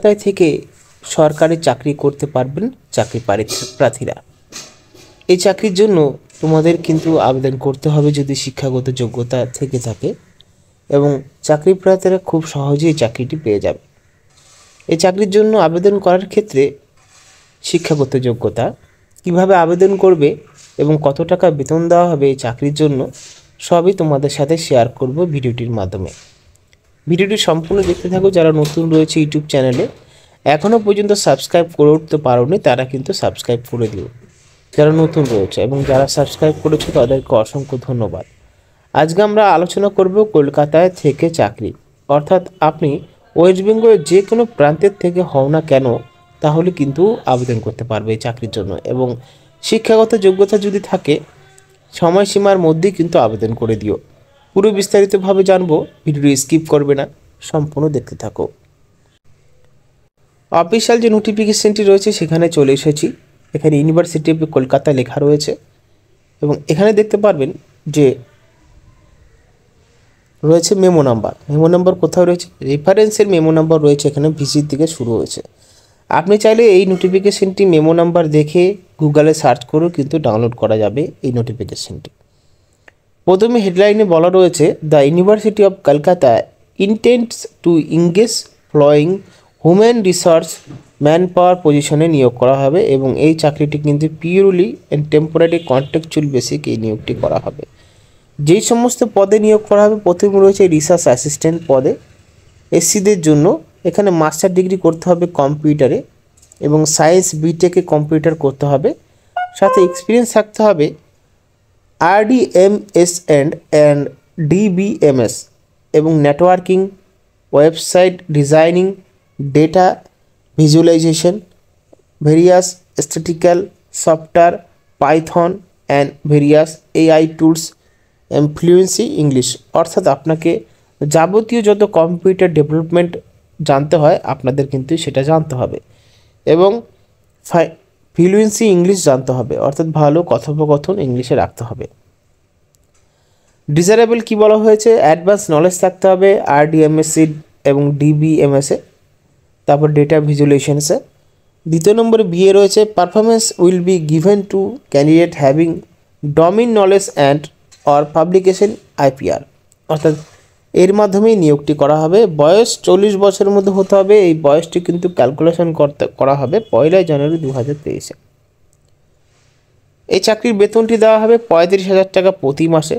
কলকাতায় থেকে সরকারি চাকরি করতে পারবেন চাকরি প্রার্থীরা। এই চাকরির জন্য তোমাদের কিন্তু আবেদন করতে হবে যদি শিক্ষাগত যোগ্যতা থেকে থাকে, এবং চাকরি প্রার্থীরা খুব সহজেই চাকরিটি পেয়ে যাবে। এই চাকরির জন্য আবেদন করার ক্ষেত্রে শিক্ষাগত যোগ্যতা, কিভাবে আবেদন করবে এবং কত টাকা বেতন দেওয়া হবে এই চাকরির জন্য, সবই তোমাদের সাথে শেয়ার করব ভিডিওটির মাধ্যমে। ভিডিওটি সম্পূর্ণ দেখতে থাকো। যারা নতুন রয়েছে ইউটিউব চ্যানেলে, এখনও পর্যন্ত সাবস্ক্রাইব করে উঠতে পারোনি তারা কিন্তু সাবস্ক্রাইব করে দিও যারা নতুন রয়েছে, এবং যারা সাবস্ক্রাইব করেছে তাদেরকে অসংখ্য ধন্যবাদ। আজকে আমরা আলোচনা করব কলকাতায় থেকে চাকরি, অর্থাৎ আপনি ওয়েস্ট বেঙ্গলের যে কোনো প্রান্তের থেকে হও না কেন তাহলে কিন্তু আবেদন করতে পারবে এই চাকরির জন্য, এবং শিক্ষাগত যোগ্যতা যদি থাকে সময়সীমার মধ্যেই কিন্তু আবেদন করে দিও। পুরো বিস্তারিতভাবে জানবো, ভিডিওটি স্কিপ করবে না, সম্পূর্ণ দেখতে থাকো। অফিসিয়াল যে নোটিফিকেশনটি রয়েছে সেখানে চলে এসেছি। এখানে ইউনিভার্সিটি অফ কলকাতা লেখা রয়েছে, এবং এখানে দেখতে পারবেন যে রয়েছে মেমো নাম্বার। মেমো নাম্বার কোথাও রয়েছে? রেফারেন্সের মেমো নাম্বার রয়েছে এখানে, ভিসির থেকে শুরু হয়েছে। আপনি চাইলে এই নোটিফিকেশনটি মেমো নাম্বার দেখে গুগলে সার্চ করেও কিন্তু ডাউনলোড করা যাবে এই নোটিফিকেশনটি। প্রথমে হেডলাইনে বলা রয়েছে, the university of Kolkata intends to engage flowing human resource man power পজিশনে নিয়োগ করা হবে, এবং এই চাকরিটি কিন্তু purely and temporary contractual basic এই নিয়োগটি করা হবে। যেই সমস্ত পদে নিয়োগ করা হবে, প্রথমে রয়েছে রিসার্চ অ্যাসিস্ট্যান্ট পদে। এসসিদের জন্য এখানে মাস্টার ডিগ্রি করতে হবে কম্পিউটারে, এবং সায়েন্স বিটেকে কম্পিউটার করতে হবে, সাথে এক্সপিরিয়েন্স থাকতে হবে RDMS অ্যান্ড DBMS এবং networking, website designing, data visualization, various statistical software, Python and various AI tools, fluency English. অর্থাৎ আপনাকে যাবতীয় যত কম্পিউটার ডেভেলপমেন্ট জানতে হয় আপনাদের কিন্তু সেটা জানতে হবে, এবং ফ্লুয়েন্সি ইংলিশ জানতে হবে, অর্থাৎ ভালো কথোপকথন ইংলিশে রাখতে হবে। ডিজারেবল কি বলা হয়েছে? অ্যাডভান্স নলেজ থাকতে হবে RDMS এবং DBMS-এ, তারপর ডেটা ভিজুয়ালাইজেশনসে। দ্বিতীয় নম্বরে বিয়ে রয়েছে, performance will be given to candidate having domain knowledge and or publication IPR, অর্থাৎ এর মাধ্যমেই নিয়োগটি করা হবে। বয়স 40 বছরের মধ্যে হতে হবে। এই বয়সটি কিন্তু ক্যালকুলেশন করা হবে 1 জানুয়ারি 2023-এ। এই চাকরির বেতনটি দেওয়া হবে 35,000 টাকা প্রতি মাসে।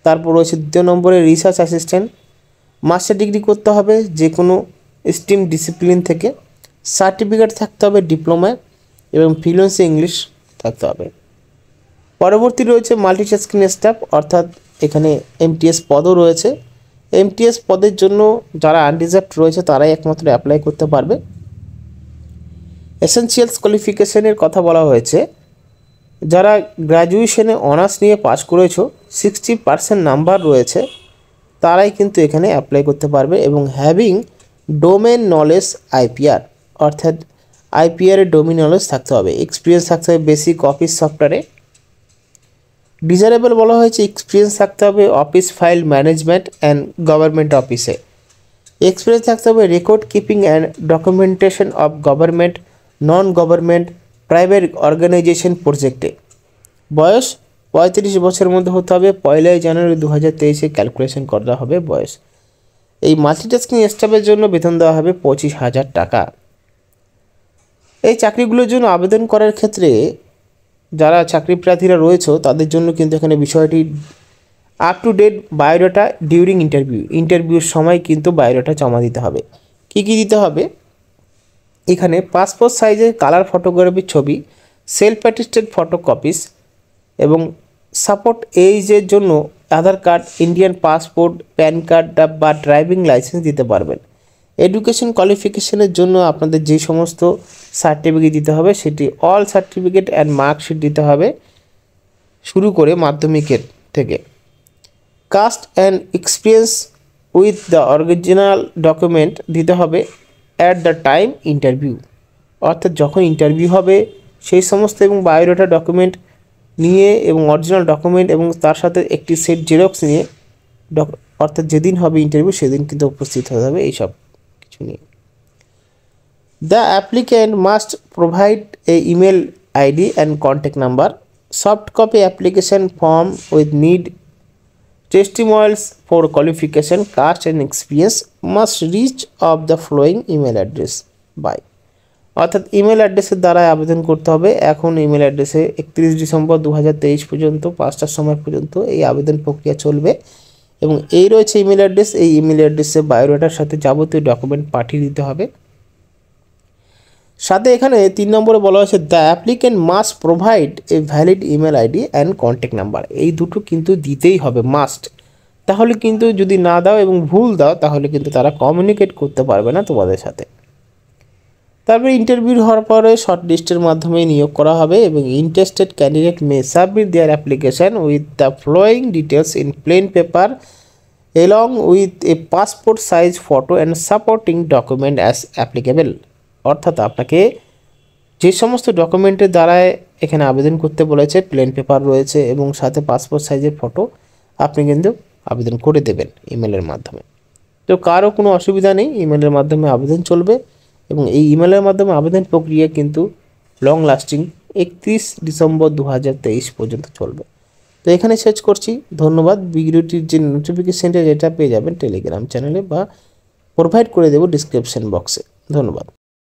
তারপর রয়েছে দ্বিতীয় নম্বরে রিসার্চ অ্যাসিস্ট্যান্ট, মাস্টার ডিগ্রি করতে হবে যে কোনো স্ট্রিম ডিসিপ্লিন থেকে, সার্টিফিকেট থাকতে হবে ডিপ্লোমায়, এবং ফ্লুয়েন্সি ইংলিশ থাকতে হবে। পরবর্তী রয়েছে মাল্টিটাস্কিং স্টাফ, অর্থাৎ এখানে MTS পদও রয়েছে। MTS পদের জন্য যারা আনরিজার্ভড রয়েছে তারাই একমাত্র অ্যাপ্লাই করতে পারবে। এসেনশিয়ালস কোয়ালিফিকেশনের কথা বলা হয়েছে, যারা গ্র্যাজুয়েশনে অনার্স নিয়ে পাস করেছো, 60% নাম্বার রয়েছে, তারাই কিন্তু এখানে অ্যাপ্লাই করতে পারবে, এবং হ্যাভিং ডোমেন নলেজ IPR, অর্থাৎ IPR এর ডোমেন নলেজ থাকতে হবে। এক্সপিরিয়েন্স থাকতে হবে বেসিক অফিস সফটওয়্যারে। ডিজারেবল বলা হয়েছে এক্সপিরিয়েন্স থাকতে হবে office file management and government অফিসে। এক্সপিরিয়েন্স থাকতে হবে record keeping and documentation of government, non government, private organization প্রজেক্টে। বয়স 35 বছরের মধ্যে হতে হবে। 1 জানুয়ারি 2023-এ ক্যালকুলেশন করা হবে বয়স। এই মাল্টিটাস্কিং স্টাফের জন্য বেতন দেওয়া হবে 25,000 টাকা। এই চাকরিগুলোর জন্য আবেদন করার ক্ষেত্রে যারা চাকরি প্রার্থীরা রয়েছে তাদের জন্য কিন্তু এখানে বিষয়টি up to date biodata during ইন্টারভিউর সময় কিন্তু বায়োডাটা জমা দিতে হবে। কি কি দিতে হবে? এখানে পাসপোর্ট সাইজের কালার ফটোগ্রাফির ছবি, সেলফ অ্যাটেস্টেড ফটোকপিস, এবং সাপোর্ট এইজের জন্য Aadhaar card, Indian passport, PAN card বা ড্রাইভিং লাইসেন্স দিতে পারবেন। এডুকেশন কোয়ালিফিকেশনের জন্য আপনাদের যে সমস্ত সার্টিফিকেট দিতে হবে সেটি অল সার্টিফিকেট অ্যান্ড মার্কশিট দিতে হবে শুরু করে মাধ্যমিকের থেকে। Caste and experience with the original document দিতে হবে অ্যাট দ্য টাইম ইন্টারভিউ, অর্থাৎ যখন ইন্টারভিউ হবে সেই সমস্ত এবং বায়োডাটা ডকুমেন্ট নিয়ে এবং অরিজিনাল ডকুমেন্ট এবং তার সাথে একটি সেট জেরক্স নিয়ে অর্থাৎ যেদিন হবে ইন্টারভিউ সেদিন কিন্তু উপস্থিত হতে হবে এইসব কিছু নিয়ে। The applicant must provide a email ID and contact number. Soft copy application form with need testimonials for qualification, caste and experience must reach of the following email address by, অর্থাৎ email অ্যাড্রেসের দ্বারা আবেদন করতে হবে। এখন email অ্যাড্রেসে 31 December 2023 পর্যন্ত 5টার সময় পর্যন্ত এই আবেদন প্রক্রিয়া চলবে এবং এই রয়েছে ইমেল অ্যাড্রেস। এই ইমেল অ্যাড্রেসে বায়োডাটার সাথে যাবতীয় ডকুমেন্ট পাঠিয়ে দিতে হবে। সাথে এখানে 3 নম্বরে বলা হয়েছে the applicant must provide a valid email ID and contact number. এই দুটো কিন্তু দিতেই হবে, মাস্ট। তাহলে কিন্তু যদি না দাও এবং ভুল দাও তাহলে কিন্তু তারা কমিউনিকেট করতে পারবে না তোমাদের সাথে। তারপরে ইন্টারভিউ হওয়ার পরে শর্ট লিস্টের মাধ্যমে নিয়োগ করা হবে এবং interested candidate may submit their application with the following details in plane paper along with a passport size photo and supporting document as applicable। অর্থাৎ আপনাকে যে সমস্ত ডকুমেন্টের দ্বারা এখানে আবেদন করতে বলেছে, প্লেন পেপার রয়েছে এবং সাথে পাসপোর্ট সাইজের ফটো, আপনি কিন্তু আবেদন করে দেবেন ইমেলের মাধ্যমে। তো কারও কোনো অসুবিধা নেই, ইমেলের মাধ্যমে আবেদন চলবে এবং এই ইমেলের মাধ্যমে আবেদন প্রক্রিয়া কিন্তু লং লাস্টিং 31 ডিসেম্বর 2023 পর্যন্ত চলবে। তো এখানে শেষ করছি। ধন্যবাদ। ভিডিওটির যে নোটিফিকেশনটা যেটা পেয়ে যাবেন টেলিগ্রাম চ্যানেলে বা প্রোভাইড করে দেবো ডিসক্রিপশন বক্সে। ধন্যবাদ।